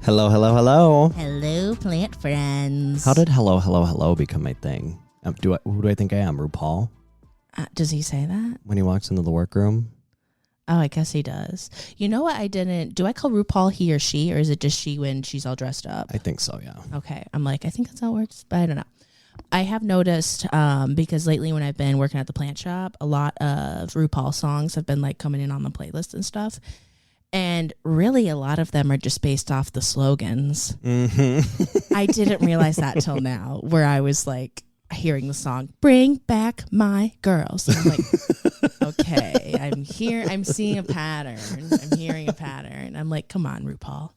Hello, hello, hello. Hello, plant friends. How did hello, hello, hello become my thing? Who do I think I am, RuPaul? Does he say that? When he walks into the workroom? Oh, I guess he does. You know what? Do I call RuPaul he or she, or is it just she when she's all dressed up? I think so, yeah. Okay. I'm like, I think that's how it works, but I don't know. I have noticed, because lately when I've been working at the plant shop, a lot of RuPaul songs have been like coming in on the playlist and stuff. And really, a lot of them are just based off the slogans. Mm-hmm. I didn't realize that till now, where I was like hearing the song, "Bring Back My Girls." And I'm like, okay, I'm seeing a pattern. I'm hearing a pattern. I'm like, come on, RuPaul.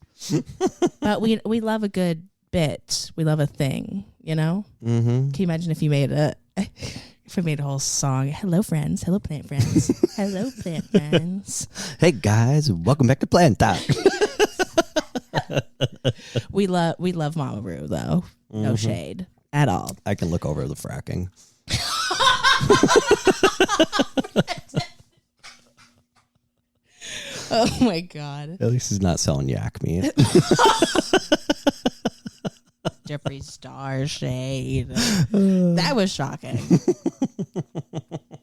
But we love a good bit. We love a thing, you know? Mm-hmm. Can you imagine if you made a whole song? Hello, friends. Hello, plant friends. Hello, plant friends. Hey, guys. Welcome back to Plant Talk. We love Mama Ru, though. No shade at all. I can look over the fracking. Oh, my God. At least he's not selling yak meat. Jeffree Star shade. That was shocking.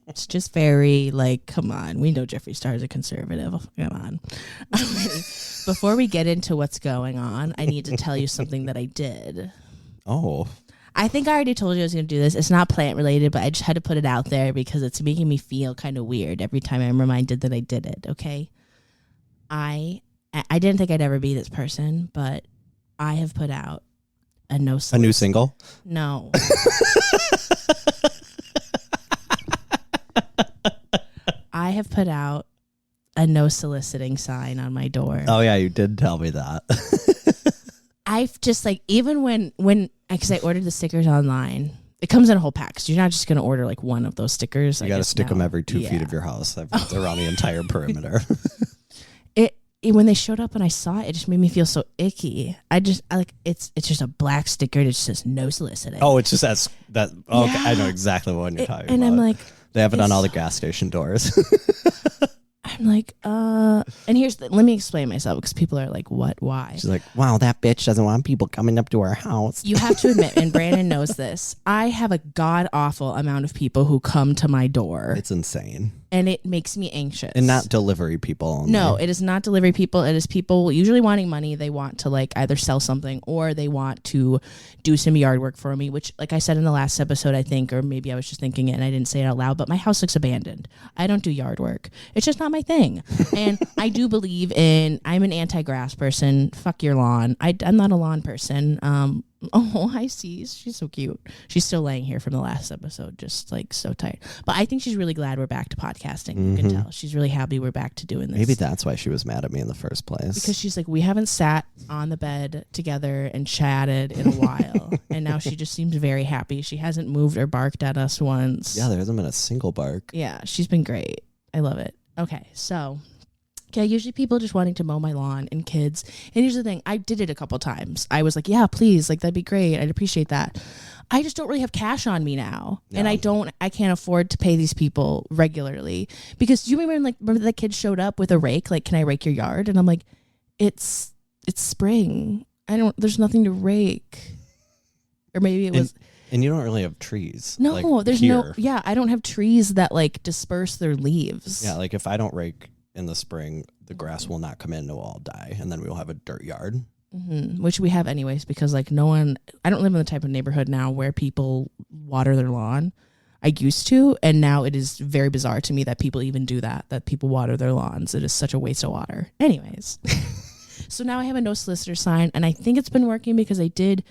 It's just very like, come on. We know Jeffree Star is a conservative. Come on. Before we get into what's going on, I need to tell you something that I did. Oh. I think I already told you I was going to do this. It's not plant related, but I just had to put it out there because it's making me feel kind of weird every time I'm reminded that I did it. Okay. I didn't think I'd ever be this person, but I have put out a new single? No. I have put out a no soliciting sign on my door. Oh, yeah, you did tell me that. I've just like, even when because I ordered the stickers online, it comes in a whole pack. So you're not just going to order like one of those stickers. You got to stick them every 2 feet of your house. Around the entire perimeter. When they showed up and I saw it, it just made me feel so icky. It's just a black sticker that just says no soliciting. Oh, it's just that. Oh, yeah. Okay, I know exactly what you're talking about. And I'm like, they have it on all the gas station doors. I'm like, and let me explain myself because people are like, what, why? She's like, wow, that bitch doesn't want people coming up to her house. You have to admit, and Brandon knows this, I have a god-awful amount of people who come to my door. It's insane. And it makes me anxious. And not delivery people only. No, it is not delivery people. It is people usually wanting money. They want to like either sell something or they want to do some yard work for me, which like I said in the last episode, I think, or maybe I was just thinking it and I didn't say it out loud, but my house looks abandoned. I don't do yard work. It's just not my thing. And I do believe I'm an anti-grass person. Fuck your lawn. I'm not a lawn person. Oh, hi, Cease. She's so cute. She's still laying here from the last episode, just like so tight. But I think she's really glad we're back to podcasting. You can tell. She's really happy we're back to doing this. Maybe that's why she was mad at me in the first place. Because she's like, we haven't sat on the bed together and chatted in a while. And now she just seems very happy. She hasn't moved or barked at us once. Yeah, there hasn't been a single bark. Yeah, she's been great. I love it. Okay, so... Okay, usually people just wanting to mow my lawn and kids. And here's the thing. I did it a couple times. I was like, yeah, please. Like, that'd be great. I'd appreciate that. I just don't really have cash on me now. Yeah. And I can't afford to pay these people regularly. Because do you remember the kid showed up with a rake? Like, can I rake your yard? And I'm like, it's spring. There's nothing to rake. Or maybe it was... And you don't really have trees. No, like, there's here. no... Yeah, I don't have trees that, like, disperse their leaves. Yeah, like, if I don't rake... in the spring, the grass will not come in, it will all die, and then we will have a dirt yard. Mm-hmm. Which we have anyways, because like I don't live in the type of neighborhood now where people water their lawn. I used to, and now it is very bizarre to me that people even do that people water their lawns. It is such a waste of water. Anyways, so now I have a no solicitor sign, and I think it's been working because I did,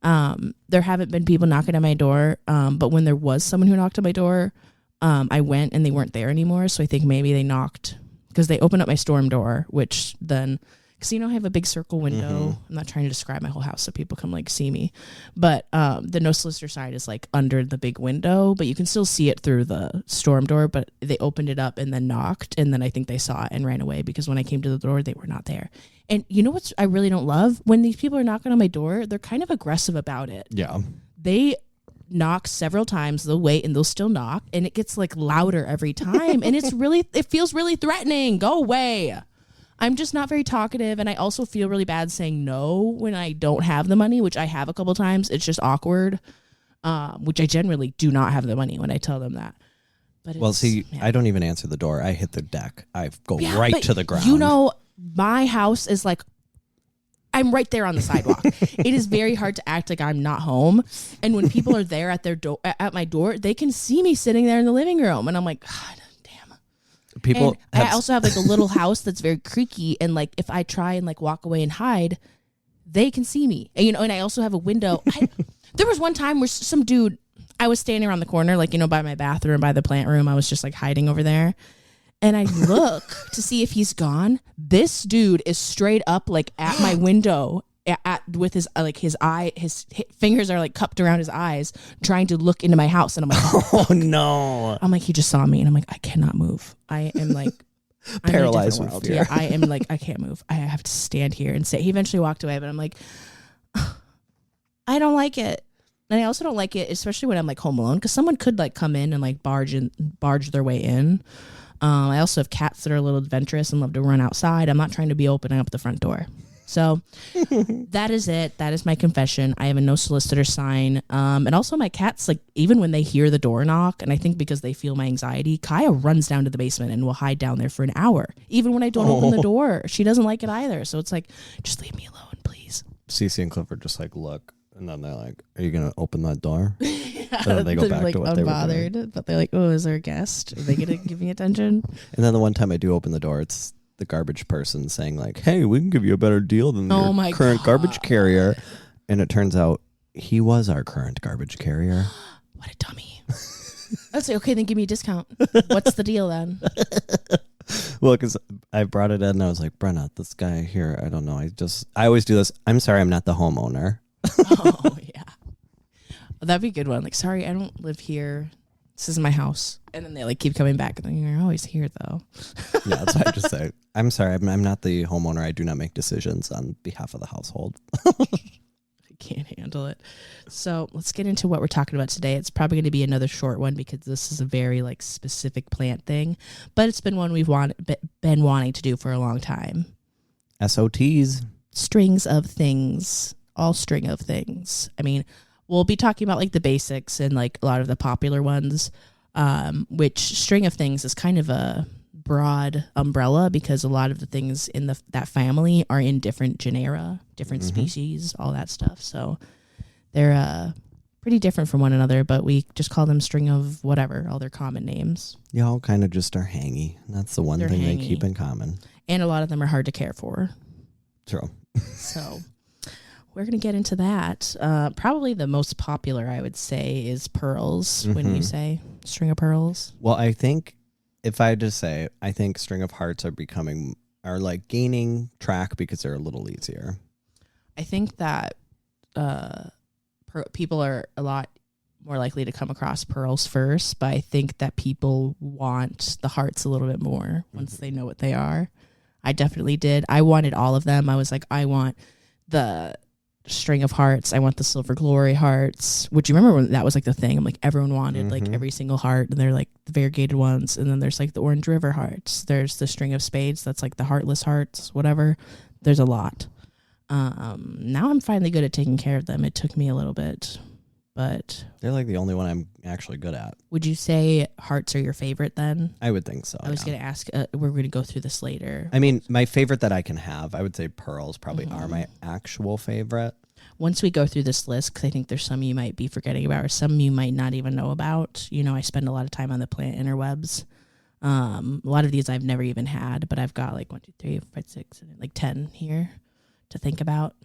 there haven't been people knocking at my door, but when there was someone who knocked at my door, I went and they weren't there anymore, so I think maybe they knocked... because they opened up my storm door, which then, because I have a big circle window. Mm-hmm. I'm not trying to describe my whole house so people come like see me, but the no solicitor side is like under the big window, but you can still see it through the storm door. But they opened it up and then knocked, and then I think they saw it and ran away because when I came to the door, they were not there. And you know what I really don't love? When these people are knocking on my door, they're kind of aggressive about it. Yeah, they knock several times, they'll wait and they'll still knock, and it gets like louder every time, and it feels really threatening. Go away. I'm just not very talkative, and I also feel really bad saying no when I don't have the money, which I have a couple times. It's just awkward, which I generally do not have the money when I tell them that. But Well, see, I don't even answer the door. I hit the deck. I go Yeah, right but to the ground. You know, my house is like, I'm right there on the sidewalk. It is very hard to act like I'm not home. And when people are there at their door, at my door, they can see me sitting there in the living room, and I'm like, God. People I also have like a little house that's very creaky, and like if I try and like walk away and hide, they can see me. And, and I also have a window. There was one time where some dude, I was standing around the corner, like, by my bathroom, by the plant room. I was just like hiding over there, and I look to see if he's gone. This dude is straight up like at my window. With his his fingers are like cupped around his eyes, trying to look into my house, and I'm like, oh no! I'm like, he just saw me, and I'm like, I cannot move. I am like paralyzed with fear. Yeah, I am like, I can't move. I have to stand here and say. He eventually walked away, but I'm like, I don't like it, and I also don't like it, especially when I'm like home alone, because someone could like come in and like barge their way in. I also have cats that are a little adventurous and love to run outside. I'm not trying to be opening up the front door. So that is it. That is my confession. I have a no solicitor sign. And also my cats, like, even when they hear the door knock, and I think because they feel my anxiety, Kaya runs down to the basement and will hide down there for an hour. Even when I don't open the door, she doesn't like it either. So it's like, just leave me alone, please. Cece and Clifford just like look, and then they're like, are you going to open that door? Yeah, and then they go back like to what they were doing. unbothered, but they're like, oh, is there a guest? Are they going to give me attention? And then the one time I do open the door, it's the garbage person saying like, hey, we can give you a better deal than your current garbage carrier. And it turns out he was our current garbage carrier. What a dummy. I was like, okay, then give me a discount. What's the deal then? Well, because I brought it in and I was like, Brenna, this guy here, I don't know. I always do this. I'm sorry, I'm not the homeowner. Oh, yeah. Well, that'd be a good one. Like, sorry, I don't live here. This is my house. And then they like keep coming back. And then you're always here, though. Yeah, that's what I just say. I'm sorry, I'm not the homeowner. I do not make decisions on behalf of the household. I can't handle it. So let's get into what we're talking about today. It's probably going to be another short one because this is a very like specific plant thing. But it's been one we've been wanting to do for a long time. SOTs. Strings of things. All string of things. I mean, we'll be talking about like the basics and like a lot of the popular ones, which string of things is kind of a broad umbrella because a lot of the things in that family are in different genera, different species, all that stuff. So they're pretty different from one another, but we just call them string of whatever, all their common names. Y'all kind of just are hangy. That's the one thing they keep in common. And a lot of them are hard to care for. True. So we're going to get into that. Probably the most popular, I would say, is pearls. When you say string of pearls. Well, I think if I had to say, I think string of hearts are like gaining track because they're a little easier. I think that people are a lot more likely to come across pearls first, but I think that people want the hearts a little bit more once they know what they are. I definitely did. I wanted all of them. I was like, I want the string of hearts. I want the silver glory hearts, which you remember when that was like the thing. I'm like, everyone wanted like every single heart, and they're like the variegated ones. And then there's like the orange river hearts. There's the string of spades. That's like the heartless hearts, whatever. There's a lot. Now I'm finally good at taking care of them. It took me a little bit, but they're like the only one I'm actually good at. Would you say hearts are your favorite then? I would think so. I was going to ask, we're going to go through this later. I mean, my favorite that I can have, I would say pearls probably are my actual favorite. Once we go through this list, because I think there's some you might be forgetting about or some you might not even know about. You know, I spend a lot of time on the plant interwebs. A lot of these I've never even had, but I've got like 1, 2, 3, 4, 5, 6, like 10 here to think about.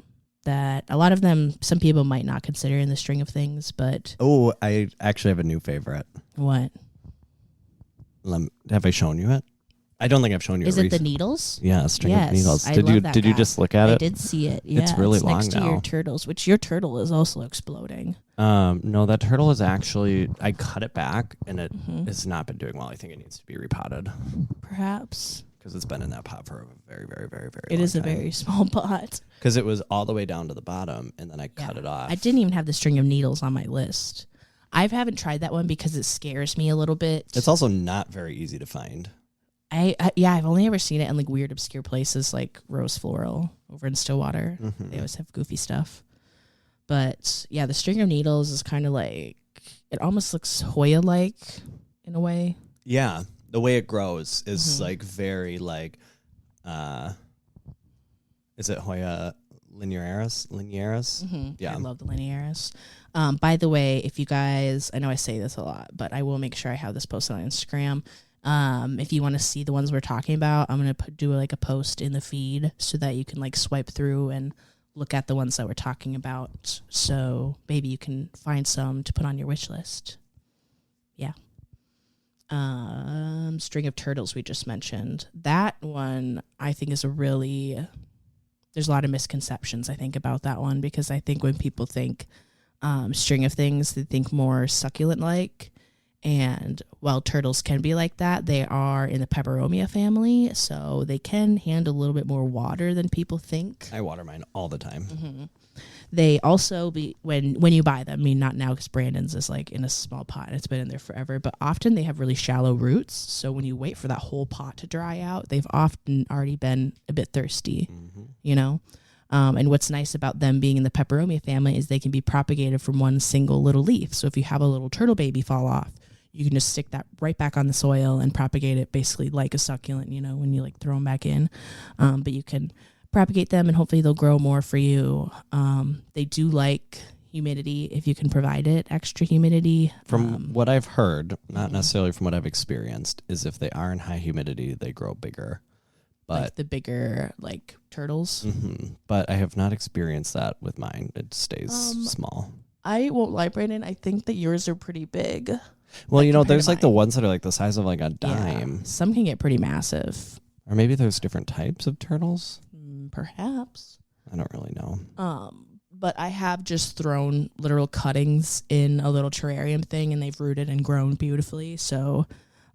That a lot of them, some people might not consider in the string of things, but... Oh, I actually have a new favorite. What? Have I shown you it? I don't think I've shown you it. Is it the needles? Yeah, string of needles. I love that did you just look at it? I did see it. Yeah, it's really long next now. To your turtles, which your turtle is also exploding. No, that turtle is actually, I cut it back and it has not been doing well. I think it needs to be repotted. Perhaps. Because it's been in that pot for a very, very, very, very long time. It is a very small pot. Because it was all the way down to the bottom, and then I cut it off. I didn't even have the string of needles on my list. I haven't tried that one because it scares me a little bit. It's also not very easy to find. I've only ever seen it in like weird obscure places like Rose Floral over in Stillwater. Mm-hmm. They always have goofy stuff. But yeah, the string of needles is kind of like, it almost looks Hoya-like in a way. Yeah, the way it grows is like very like, is it Hoya linearis? Yeah, I love the linearis. By the way, if you guys, I know I say this a lot, but I will make sure I have this posted on Instagram. If you want to see the ones we're talking about, I'm gonna do like a post in the feed so that you can like swipe through and look at the ones that we're talking about. So maybe you can find some to put on your wish list. Yeah. String of turtles we just mentioned. That one I think is there's a lot of misconceptions I think about that one, because I think when people think string of things, they think more succulent like. And while turtles can be like that, they are in the peperomia family, so they can handle a little bit more water than people think. I water mine all the time. Mm-hmm. They also when you buy them, I mean not now because Brandon's is like in a small pot and it's been in there forever, but often they have really shallow roots. So when you wait for that whole pot to dry out, they've often already been a bit thirsty, you know? And what's nice about them being in the peperomia family is they can be propagated from one single little leaf. So if you have a little turtle baby fall off, you can just stick that right back on the soil and propagate it basically like a succulent, you know, when you like throw them back in. But you can propagate them and hopefully they'll grow more for you. They do like humidity if you can provide it, extra humidity. From what I've heard, not necessarily from what I've experienced, is if they are in high humidity, they grow bigger. But like the bigger like turtles. But I have not experienced that with mine. It stays small. I won't lie, Brandon. I think that yours are pretty big. Well, like, you know, there's like the ones that are like the size of like a dime. Yeah, some can get pretty massive. Or maybe there's different types of turtles. Perhaps. I don't really know. But I have just thrown literal cuttings in a little terrarium thing and they've rooted and grown beautifully. So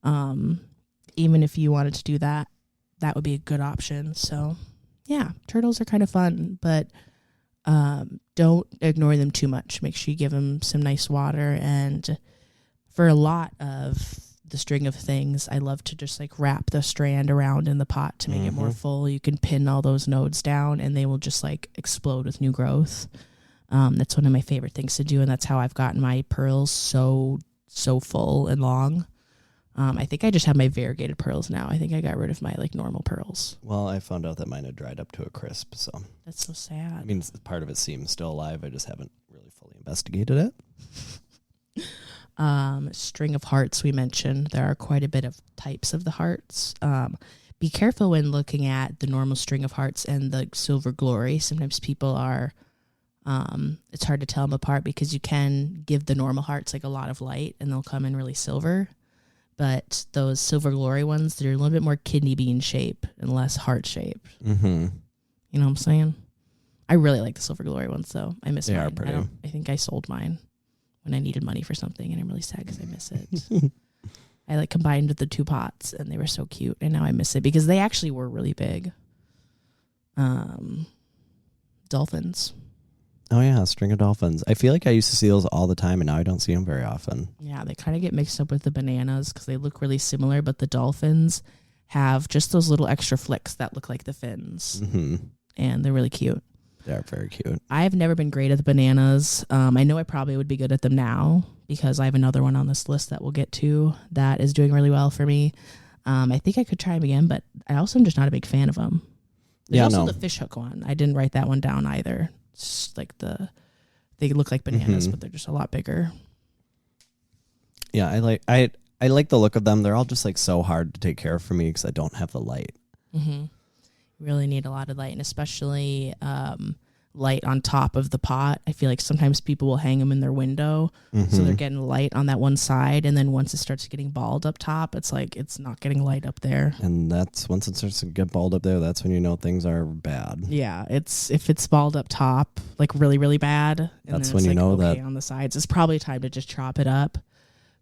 even if you wanted to do that, that would be a good option. So yeah, turtles are kind of fun, but don't ignore them too much. Make sure you give them some nice water. And for a lot of the string of things, I love to just like wrap the strand around in the pot to make it more full. You can pin all those nodes down and they will just like explode with new growth. That's one of my favorite things to do, and that's how I've gotten my pearls so full and long. I think I just have my variegated pearls now. I think I got rid of my like normal pearls. Well, I found out that mine had dried up to a crisp, so that's so sad. I mean, part of it seems still alive. I just haven't really fully investigated it. String of hearts we mentioned. There are quite a bit of types of the hearts. Be careful when looking at the normal string of hearts and the silver glory. Sometimes people are, it's hard to tell them apart because you can give the normal hearts like a lot of light and they'll come in really silver. But those silver glory ones, they're a little bit more kidney bean shape and less heart shape. You know what I'm saying? I really like the silver glory ones though. I miss mine. They are pretty. I think I sold mine when I needed money for something, and I'm really sad because I miss it. I like combined the two pots, and they were so cute, and now I miss it because they actually were really big. Dolphins. Oh yeah, string of dolphins. I feel like I used to see those all the time, and now I don't see them very often. Yeah, they kind of get mixed up with the bananas because they look really similar, but the dolphins have just those little extra flicks that look like the fins, and they're really cute. They're very cute. I've never been great at the bananas. I know I probably would be good at them now because I have another one on this list that we'll get to that is doing really well for me. I think I could try them again, but I also am just not a big fan of them. There's also the fish hook one. I didn't write that one down either. It's like they look like bananas, but they're just a lot bigger. Yeah, I like the look of them. They're all just like so hard to take care of for me because I don't have the light. Really need a lot of light, and especially light on top of the pot. I feel like sometimes people will hang them in their window, so they're getting light on that one side, and then once it starts getting bald up top, it's like it's not getting light up there. And that's once it starts to get bald up there, that's when you know things are bad. Yeah, if it's bald up top, like really, really bad, and that's then when it's you know okay that on the sides, it's probably time to just chop it up.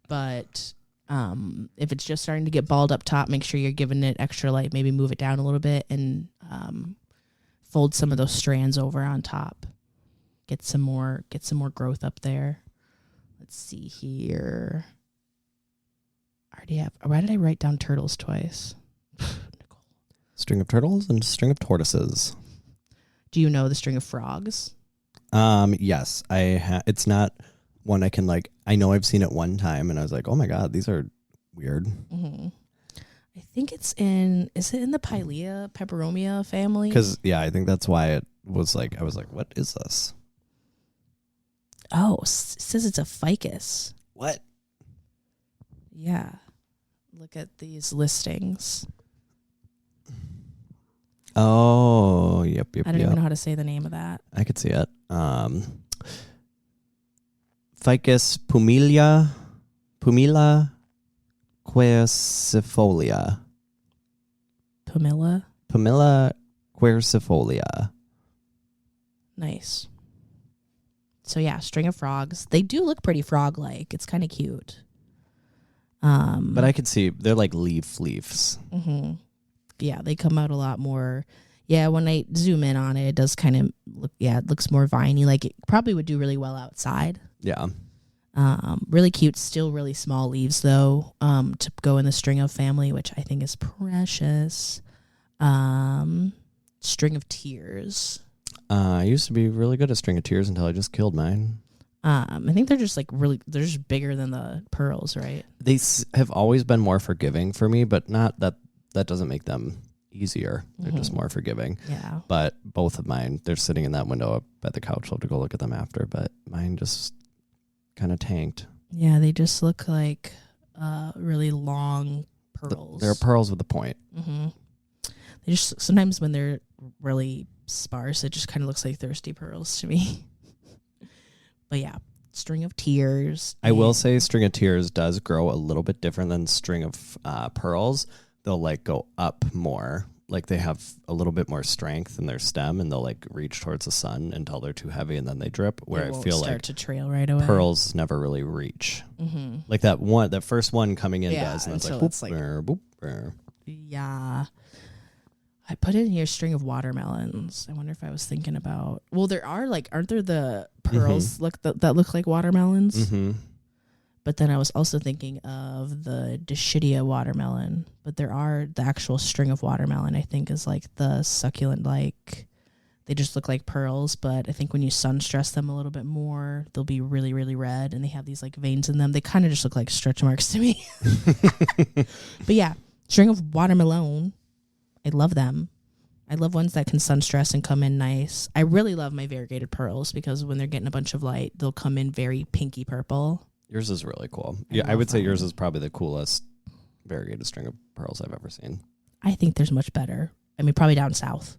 But if it's just starting to get bald up top, make sure you're giving it extra light. Maybe move it down a little bit and fold some of those strands over on top. Get some more growth up there. Let's see here. Why did I write down turtles twice? string of turtles and a string of tortoises. Do you know the string of frogs? Yes, it's not one I can like. I know I've seen it one time, and I was like, oh my god, these are weird. Mm-hmm. I think it's in. Is it in the Peperomia family? Because I think that's why it was like. I was like, what is this? Oh, it says it's a ficus. What? Yeah. Look at these listings. Oh, yep. I don't even know how to say the name of that. I could see it. Ficus pumila quercifolia. Pumila quercifolia. Nice. So yeah, string of frogs. They do look pretty frog-like. It's kind of cute. But I could see they're like leaves. Mm-hmm. Yeah, they come out a lot more. Yeah, when I zoom in on it, it does kind of look. Yeah, it looks more viney. Like it probably would do really well outside. Yeah. Really cute. Still really small leaves though. To go in the string of family, which I think is precious. String of tears. I used to be really good at string of tears until I just killed mine. I think they're just like really. They're just bigger than the pearls, right? They have always been more forgiving for me, but not that. That doesn't make them easier. They're just more forgiving. Yeah. But both of mine, they're sitting in that window up at the couch. I'll have to go look at them after. But mine just kind of tanked. Yeah, they just look like really long pearls. They're pearls with a point. Mm-hmm. They just sometimes when they're really sparse, it just kind of looks like thirsty pearls to me. But yeah, string of tears. I will say string of tears does grow a little bit different than string of pearls. They'll like go up more. Like they have a little bit more strength in their stem, and they'll like reach towards the sun until they're too heavy, and then they drip. Where I feel like to trail right away. Pearls never really reach. Mm-hmm. Like that first one coming in does, and it's like, boop, like boop. Yeah. I put in here string of watermelons. I wonder if I was thinking about. Well, there are aren't there the pearls that look like watermelons? Mm-hmm. But then I was also thinking of the Dischidia watermelon. But there are the actual string of watermelon, I think, is like the succulent, they just look like pearls. But I think when you sun stress them a little bit more, they'll be really, really red. And they have these like veins in them. They kind of just look like stretch marks to me. But yeah, string of watermelon. I love them. I love ones that can sun stress and come in nice. I really love my variegated pearls because when they're getting a bunch of light, they'll come in very pinky purple. Yours is really cool. I would say yours is probably the coolest variegated string of pearls I've ever seen. I think there's much better. I mean, probably down south.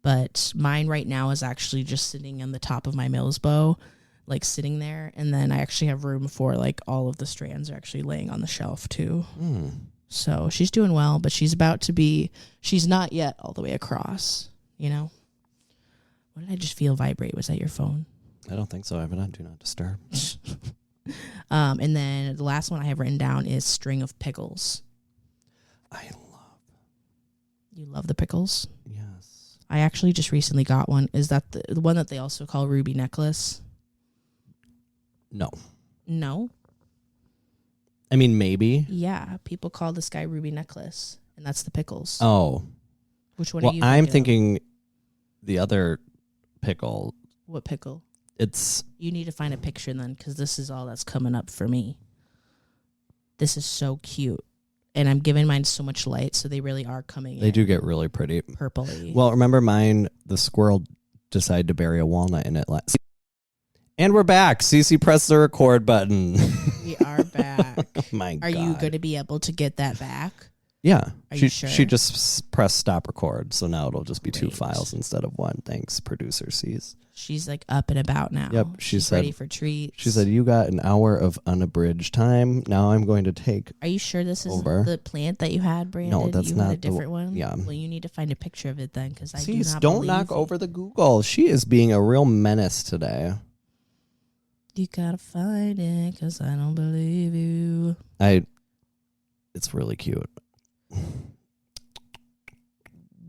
But mine right now is actually just sitting on the top of my Mills bow, like sitting there. And then I actually have room for all of the strands are actually laying on the shelf too. Mm. So she's doing well, but she's not yet all the way across, What did I just feel vibrate? Was that your phone? I don't think so. I have it on Do Not Disturb. And then the last one I have written down is string of pickles. You love the pickles? Yes. I actually just recently got one. Is that the one that they also call ruby necklace? No. I mean, maybe. Yeah, people call this guy ruby necklace, and that's the pickles. Oh. Which one are you I'm thinking the other pickle. What pickle? You need to find a picture then, because this is all that's coming up for me. This is so cute. And I'm giving mine so much light, so they really are coming in. They do get really pretty. Purpley. Well, remember mine, the squirrel decided to bury a walnut in it. And we're back. Cece pressed the record button. We are back. My God. Are you going to be able to get that back? Yeah. Are you sure? She just pressed stop record, so now it'll just be 2 files instead of 1. Thanks, producer C's. She's up and about now. Yep. She's ready for treats. She said, you got an hour of unabridged time. Now I'm going to take Are you sure this is over. The plant that you had, Brandon? No, that's not a different one? Yeah. Well, you need to find a picture of it then, because don't knock over the Google. She is being a real menace today. You gotta find it, because I don't believe you. It's really cute.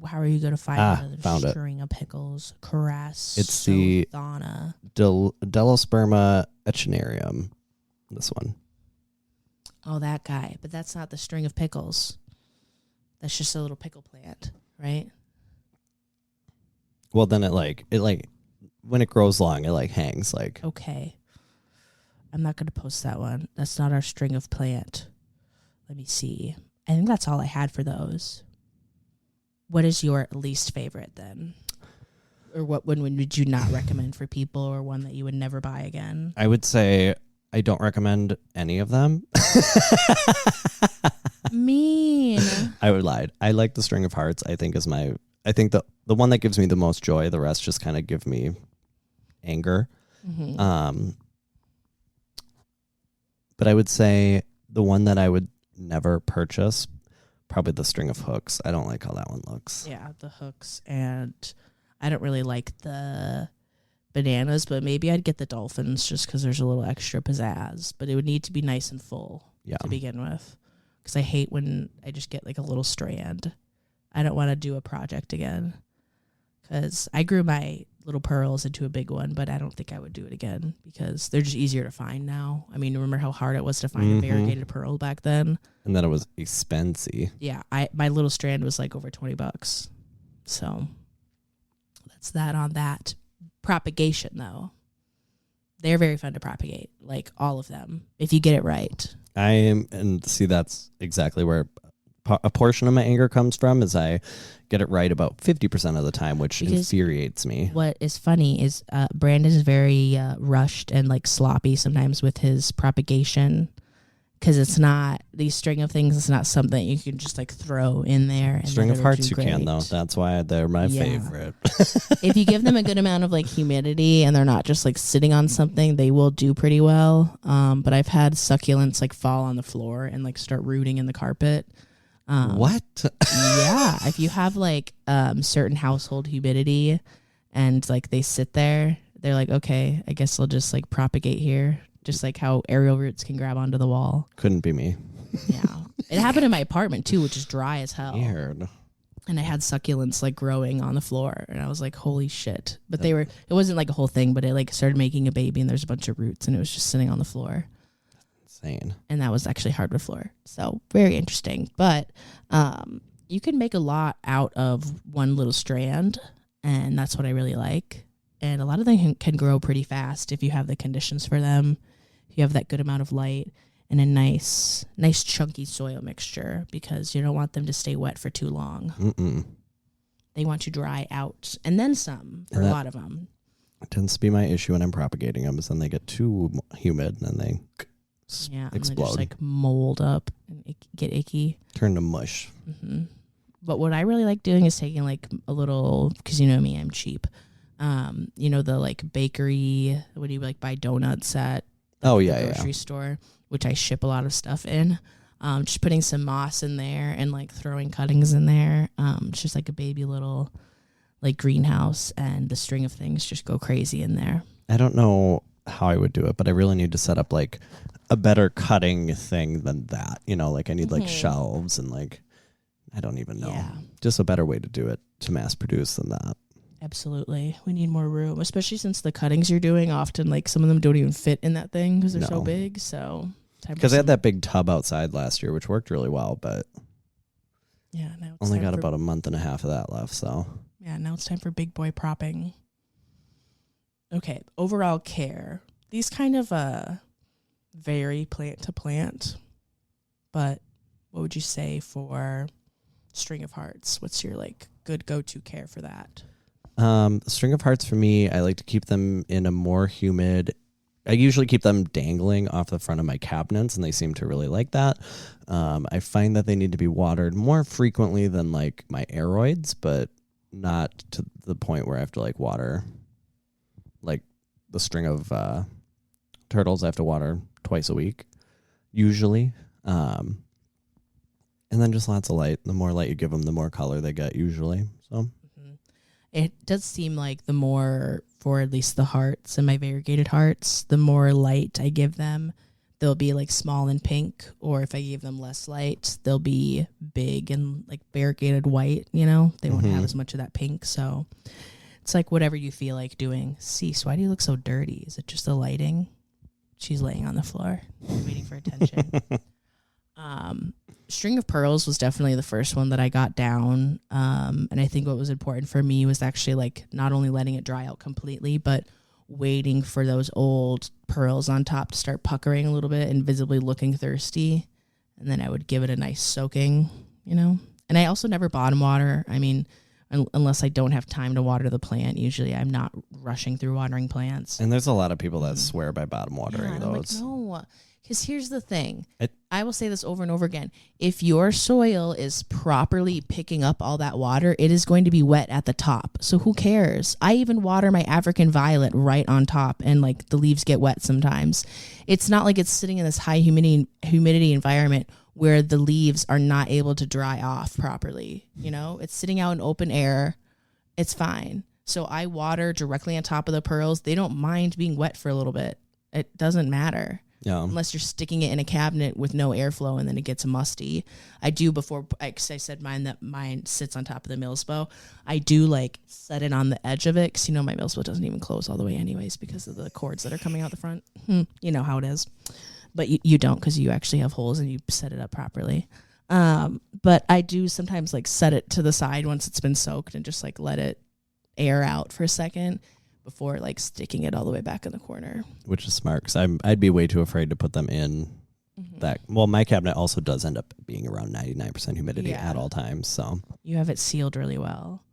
How are you going to find found string of pickles? Caress. It's the Delosperma echinarium. This one. Oh, that guy. But that's not the string of pickles. That's just a little pickle plant, right? Well, then it when it grows long, it like hangs like. Okay. I'm not going to post that one. That's not our string of plant. Let me see. I think that's all I had for those. What is your least favorite then? Or what one would you not recommend for people, or one that you would never buy again? I would say I don't recommend any of them. Mean. I would lie. I like the string of hearts. I think the one that gives me the most joy. The rest just kind of give me anger. Mm-hmm. But I would say the one that I would never purchase, probably the string of hooks. I don't like how that one looks. Yeah, the hooks, and I don't really like the bananas, but maybe I'd get the dolphins just because there's a little extra pizzazz. But it would need to be nice and full to begin with, because I hate when I just get like a little strand. I don't want to do a project again, because I grew my little pearls into a big one, but I don't think I would do it again because they're just easier to find now. I mean, remember how hard it was to find a variegated pearl back then? And then it was expensive. Yeah, my little strand was like over $20. So that's that on that. Propagation, though. They're very fun to propagate, like all of them, if you get it right. And see, that's exactly where a portion of my anger comes from, is I get it right about 50% of the time, which infuriates me. What is funny is Brandon is very rushed and like sloppy sometimes with his propagation, because it's not these string of things. It's not something you can just like throw in there. And string of hearts you can, though. That's why they're my favorite. If you give them a good amount of like humidity and they're not just like sitting on something, they will do pretty well. But I've had succulents like fall on the floor and like start rooting in the carpet. What? Yeah, if you have like certain household humidity and like they sit there, they're like, okay, I guess I'll just like propagate here, just like how aerial roots can grab onto the wall. Couldn't be me. Yeah, it happened in my apartment too, which is dry as hell. Weird. And I had succulents like growing on the floor, and I was like, holy shit. But it wasn't like a whole thing, but it like started making a baby, and there's a bunch of roots, and it was just sitting on the floor. Insane. And that was actually hardwood floor. So very interesting. But you can make a lot out of one little strand, and that's what I really like. And a lot of them can grow pretty fast if you have the conditions for them. If you have that good amount of light and a nice chunky soil mixture, because you don't want them to stay wet for too long. Mm-mm. They want to dry out, and then some for a lot of them. It tends to be my issue when I'm propagating them, is then they get too humid and then they explode. And just like mold up and get icky. Turn to mush. Mm-hmm. But what I really like doing is taking like a little, because you know me, I'm cheap. The like bakery, when you like buy donuts at the grocery store, which I ship a lot of stuff in. Just putting some moss in there and like throwing cuttings in there. It's just like a baby little like greenhouse, and the string of things just go crazy in there. I don't know how I would do it, but I really need to set up like a better cutting thing than that. Like I need like shelves and like, I don't even know. Yeah. Just a better way to do it, to mass produce than that. Absolutely. We need more room, especially since the cuttings you're doing often, like some of them don't even fit in that thing because they're so big. So because I had that big tub outside last year, which worked really well, but now it's only got about a month and a half of that left. So yeah, now it's time for big boy propping. Okay, overall care. These kind of vary plant to plant, but what would you say for string of hearts? What's your like good go-to care for that? String of hearts for me, I like to keep them in a more humid. I usually keep them dangling off the front of my cabinets, and they seem to really like that. I find that they need to be watered more frequently than like my aeroids, but not to the point where I have to like water like the string of turtles. I have to water twice a week usually. And then just lots of light. The more light you give them, the more color they get usually. So it does seem like the more, for at least the hearts and my variegated hearts, the more light I give them, they'll be like small and pink. Or if I give them less light, they'll be big and like variegated white. They won't have as much of that pink. So it's like whatever you feel like doing. Cease, why do you look so dirty? Is it just the lighting? She's laying on the floor waiting for attention. String of pearls was definitely the first one that I got down. And I think what was important for me was actually like not only letting it dry out completely, but waiting for those old pearls on top to start puckering a little bit and visibly looking thirsty. And then I would give it a nice soaking, you know. And I also never bottom water. I mean, unless I don't have time to water the plant. Usually I'm not rushing through watering plants. And there's a lot of people that swear by bottom watering those. I'm like, no, because here's the thing. I will say this over and over again. If your soil is properly picking up all that water, it is going to be wet at the top. So who cares? I even water my African violet right on top, and like the leaves get wet sometimes. It's not like it's sitting in this high humidity environment where the leaves are not able to dry off properly. You know, it's sitting out in open air. It's fine. So I water directly on top of the pearls. They don't mind being wet for a little bit. It doesn't matter. Yeah. Unless you're sticking it in a cabinet with no airflow and then it gets musty. I do before, because I said mine sits on top of the Millsbow. I do like set it on the edge of it because, you know, my Millsbow doesn't even close all the way anyways because of the cords that are coming out the front. You know how it is. But you don't, because you actually have holes and you set it up properly. But I do sometimes like set it to the side once it's been soaked and just like let it air out for a second before like sticking it all the way back in the corner. Which is smart, because I'd be way too afraid to put them in that. Well, my cabinet also does end up being around 99% humidity at all times. So you have it sealed really well.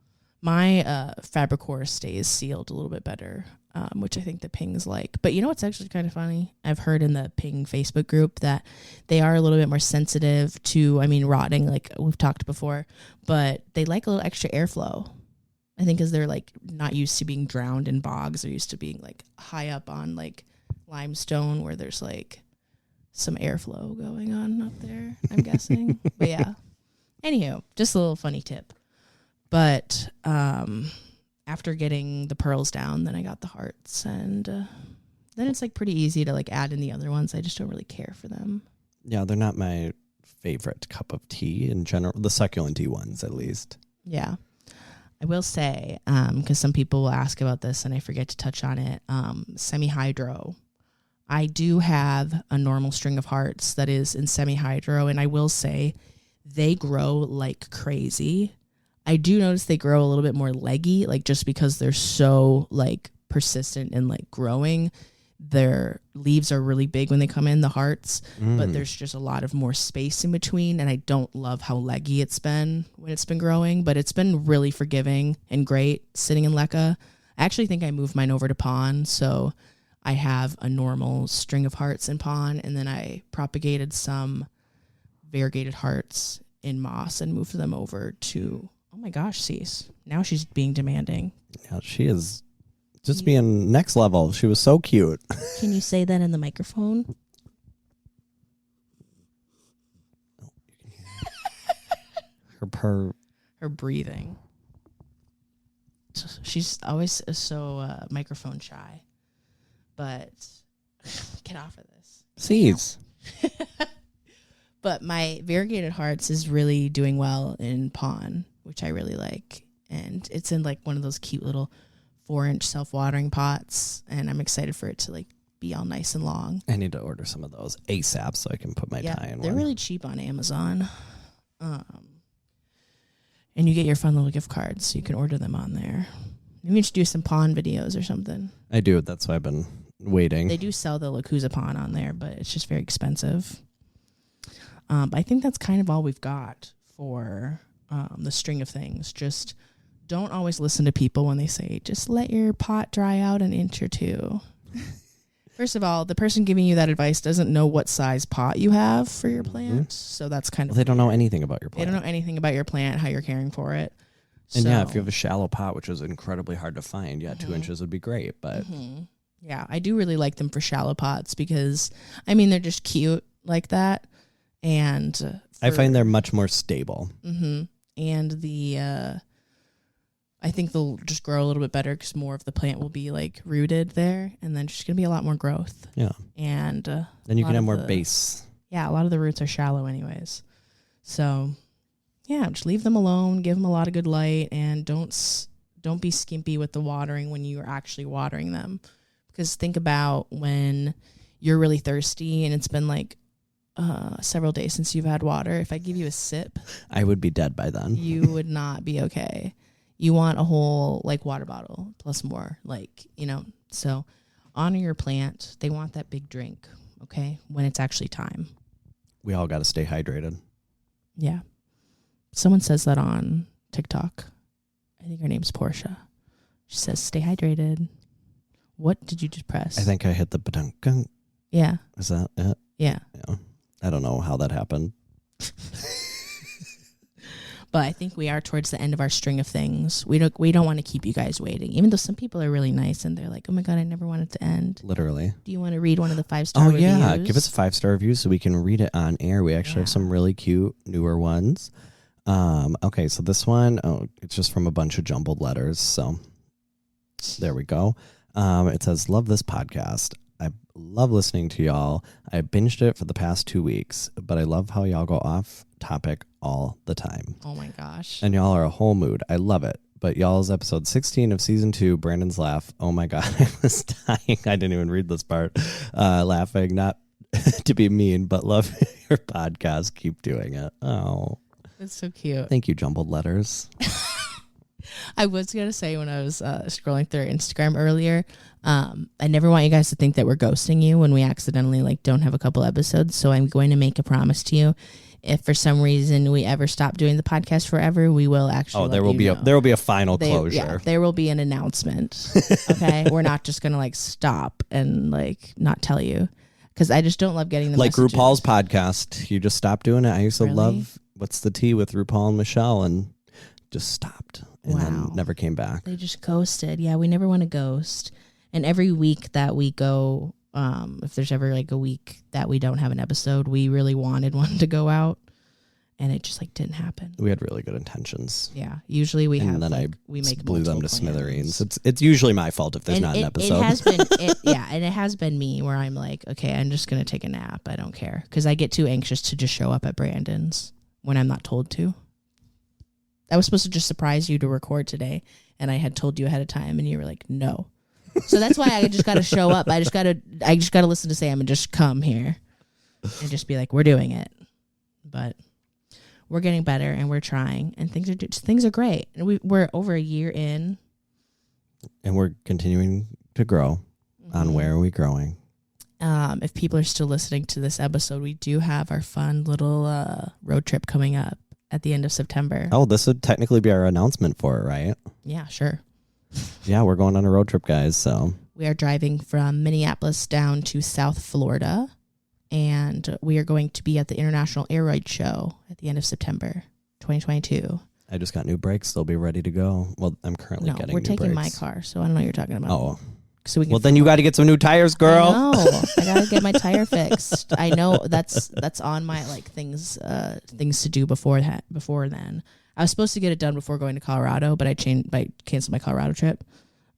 My Fabricor stays sealed a little bit better, which I think the Pings like. But you know what's actually kind of funny? I've heard in the Ping Facebook group that they are a little bit more sensitive to, I mean, rotting, like we've talked before, but they like a little extra airflow. I think because they're like not used to being drowned in bogs. They're used to being like high up on like limestone where there's like some airflow going on up there, I'm guessing. But yeah. Anywho, just a little funny tip. But after getting the pearls down, then I got the hearts, and then it's like pretty easy to like add in the other ones. I just don't really care for them. Yeah, they're not my favorite cup of tea in general. The succulent ones, at least. Yeah. I will say, because some people will ask about this and I forget to touch on it, semi-hydro. I do have a normal string of hearts that is in semi-hydro, and I will say they grow like crazy. I do notice they grow a little bit more leggy, like just because they're so like persistent and like growing. Their leaves are really big when they come in, the hearts, but there's just a lot of more space in between, and I don't love how leggy it's been when it's been growing, but it's been really forgiving and great sitting in leca. I actually think I moved mine over to pon, so I have a normal string of hearts in pon, and then I propagated some variegated hearts in moss and moved them over to, oh my gosh, Cease. Now she's being demanding. Yeah, she is just being next level. She was so cute. Can you say that in the microphone? Her breathing. She's always so microphone shy. But get off of this. Cease. But my variegated hearts is really doing well in pon, which I really like. And it's in like one of those cute little 4-inch self-watering pots, and I'm excited for it to like be all nice and long. I need to order some of those ASAP so I can put my tie in. They're really cheap on Amazon. And you get your fun little gift cards, so you can order them on there. Maybe you should do some pon videos or something. I do. That's why I've been waiting. They do sell the Lacuza pon on there, but it's just very expensive. I think that's kind of all we've got for the string of things. Just don't always listen to people when they say, just let your pot dry out an inch or two. First of all, the person giving you that advice doesn't know what size pot you have for your plant. So that's kind of they don't know anything about your plant. They don't know anything about your plant, how you're caring for it. And yeah, if you have a shallow pot, which is incredibly hard to find, 2 inches would be great. But yeah, I do really like them for shallow pots because, I mean, they're just cute like that. And I find they're much more stable. And the I think they'll just grow a little bit better because more of the plant will be like rooted there, and then just gonna be a lot more growth. Yeah, and then you can have more base. Yeah, a lot of the roots are shallow anyways, so yeah, just leave them alone. Give them a lot of good light, and don't be skimpy with the watering when you are actually watering them, because think about when you're really thirsty and it's been like several days since you've had water. If I give you a sip, I would be dead by then. You would not be okay. You want a whole like water bottle plus more, like, you know. So honor your plant. They want that big drink, okay, when it's actually time. We all got to stay hydrated. Yeah. Someone says that on TikTok. I think her name's Portia. She says, stay hydrated. What did you just press? I think I hit the badunk. Yeah. Is that it? Yeah. I don't know how that happened. But I think we are towards the end of our string of things. We don't want to keep you guys waiting, even though some people are really nice and they're like, oh my God, I never want it to end. Literally. Do you want to read one of the 5-star reviews? Oh, yeah. Give us a 5-star review so we can read it on air. We actually have some really cute, newer ones. Okay, so this one, it's just from a bunch of jumbled letters. So there we go. It says, love this podcast. I love listening to y'all. I binged it for the past 2 weeks, but I love how y'all go off topic all the time. Oh my gosh. And y'all are a whole mood. I love it. But y'all's episode 16 of season 2, Brandon's laugh. Oh my God, I was dying. I didn't even read this part. Laughing, not to be mean, but love your podcast. Keep doing it. Oh, that's so cute. Thank you, jumbled letters. I was going to say when I was scrolling through Instagram earlier, I never want you guys to think that we're ghosting you when we accidentally like don't have a couple episodes. So I'm going to make a promise to you. If for some reason we ever stop doing the podcast forever, we will actually. Oh, there will be a final closure. Yeah, there will be an announcement. Okay, we're not just going to like stop and like not tell you, because I just don't love getting the like messages. RuPaul's podcast. You just stopped doing it. I used to love What's the Tea with RuPaul and Michelle, and just stopped and then never came back. They just ghosted. Yeah, we never want to ghost. And every week that we go, if there's ever like a week that we don't have an episode, we really wanted one to go out, and it just like didn't happen. We had really good intentions. Yeah, usually we and have. then like, I we make blew them to plans. smithereens. It's usually my fault if there's not an episode. It has been, and it has been me where I'm like, okay, I'm just gonna take a nap. I don't care, because I get too anxious to just show up at Brandon's when I'm not told to. I was supposed to just surprise you to record today, and I had told you ahead of time, and you were like, no. So that's why I just got to show up. I just got to listen to Sam and just come here and just be like, we're doing it. But we're getting better and we're trying, and things are great. And we're over a year in, and we're continuing to grow. On Where Are We Growing? If people are still listening to this episode, we do have our fun little road trip coming up at the end of September. Oh, this would technically be our announcement for it, right? Yeah, sure. Yeah, we're going on a road trip, guys. So we are driving from Minneapolis down to South Florida, and we are going to be at the International Air Ride Show at the end of September 2022. I just got new brakes. They'll be ready to go. Well, I'm currently getting new brakes. We're taking my car, so I don't know what you're talking about. Oh. So well, then you got to get some new tires, girl. No, I got to get my tire fixed. I know that's on my like things to do before then. I was supposed to get it done before going to Colorado, but I canceled my Colorado trip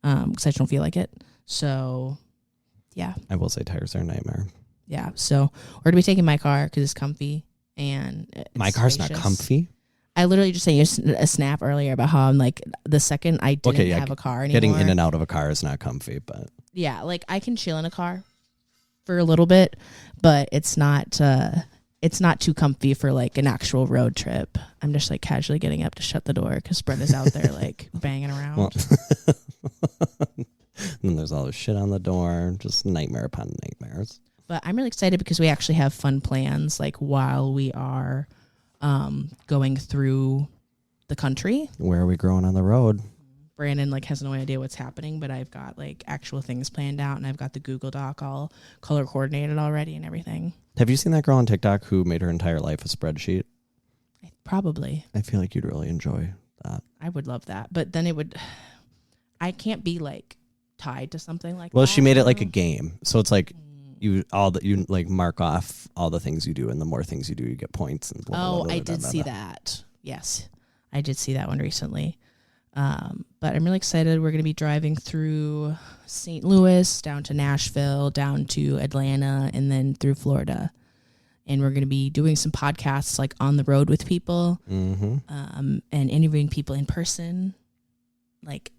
because I just don't feel like it. So, yeah. I will say tires are a nightmare. Yeah. So we're going to be taking my car because it's comfy and it's my car's spacious. not comfy. I literally just sent you a snap earlier about how I'm like the second I didn't have a car anymore. Getting in and out of a car is not comfy, but yeah, like I can chill in a car for a little bit, but it's not too comfy for like an actual road trip. I'm just like casually getting up to shut the door because Brenda's out there like banging around. Well, and there's all this shit on the door, just nightmare upon nightmares. But I'm really excited because we actually have fun plans like while we are going through the country. Where are we growing on the road? Brandon like has no idea what's happening, but I've got like actual things planned out, and I've got the Google Doc all color coordinated already and everything. Have you seen that girl on TikTok who made her entire life a spreadsheet? Probably. I feel like you'd really enjoy that. I would love that, but then I can't be like tied to something like that. Well, she made it like a game, so it's like you like mark off all the things you do, and the more things you do, you get points. And blah, blah, blah, blah, I did see that. Yes, I did see that one recently. But I'm really excited. We're going to be driving through St. Louis, down to Nashville, down to Atlanta, and then through Florida. And we're going to be doing some podcasts like on the road with people, and interviewing people in person, like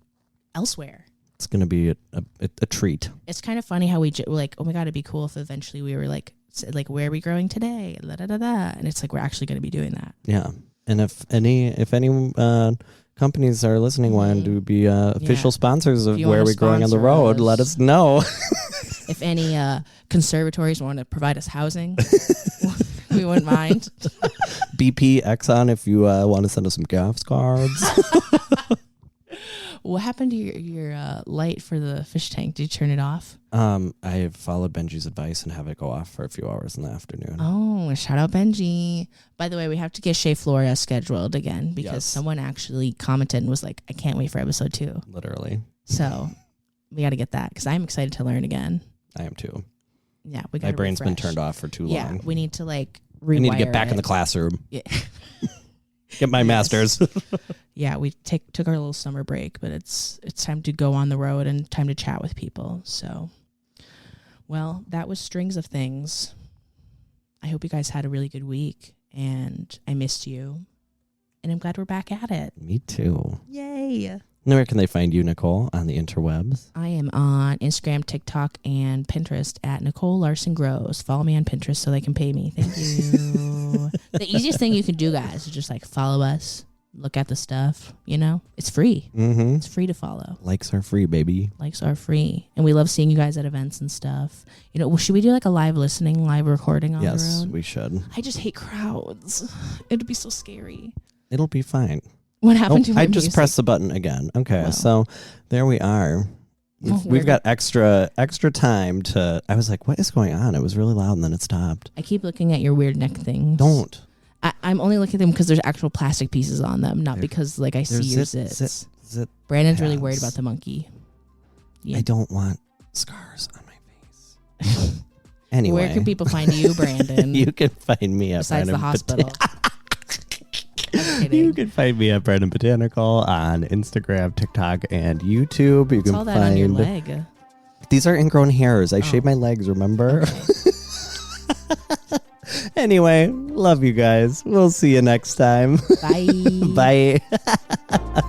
elsewhere. It's going to be a treat. It's kind of funny how we like, oh my God, it'd be cool if eventually we were like like, where are we growing today? Da, da, da, da. And it's like, we're actually going to be doing that. Yeah. And if any companies are listening, want to be official sponsors of Where Are We Growing on the Road, let us know. If any conservatories want to provide us housing, we wouldn't mind. BP, Exxon, if you want to send us some gas cards. What happened to your light for the fish tank? Did you turn it off? I followed Benji's advice and have it go off for a few hours in the afternoon. Oh, shout out Benji. By the way, we have to get Shea Flora scheduled again because someone actually commented and was like, I can't wait for episode 2. Literally. So we got to get that because I'm excited to learn again. I am too. Yeah, we got my brain's been turned off for too long. Yeah, we need to rewire I need to get back in the classroom. Yeah. Get my master's. Yeah, we took our little summer break, but it's time to go on the road and time to chat with people. So, well, that was Strings of Things. I hope you guys had a really good week, and I missed you, and I'm glad we're back at it. Me too. Yay. Where can they find you, Nicole, on the interwebs? I am on Instagram, TikTok, and Pinterest at Nicole Larson Grows. Follow me on Pinterest so they can pay me. Thank you. The easiest thing you can do, guys, is just follow us, look at the stuff. It's free. Mm-hmm. It's free to follow. Likes are free, baby. Likes are free, and we love seeing you guys at events and stuff. Should we do a live recording on the road? Yes, we should. I just hate crowds. It'd be so scary. It'll be fine. What happened to my I just music? pressed the button again. Okay, so there we are. We've got extra time to. I was like, what is going on? It was really loud and then it stopped. I keep looking at your weird neck things. Don't. I'm only looking at them because there's actual plastic pieces on them, not because I see your zits. Brandon's really worried about the monkey. Yeah. I don't want scars on my face. Anyway. Where can people find you, Brandon? You can find me at besides Brandon the hospital. You can find me at Brandon Botanical on Instagram, TikTok, and YouTube. You can all that on your leg. These are ingrown hairs. I shave my legs, remember? Okay. Anyway, love you guys. We'll see you next time. Bye. Bye.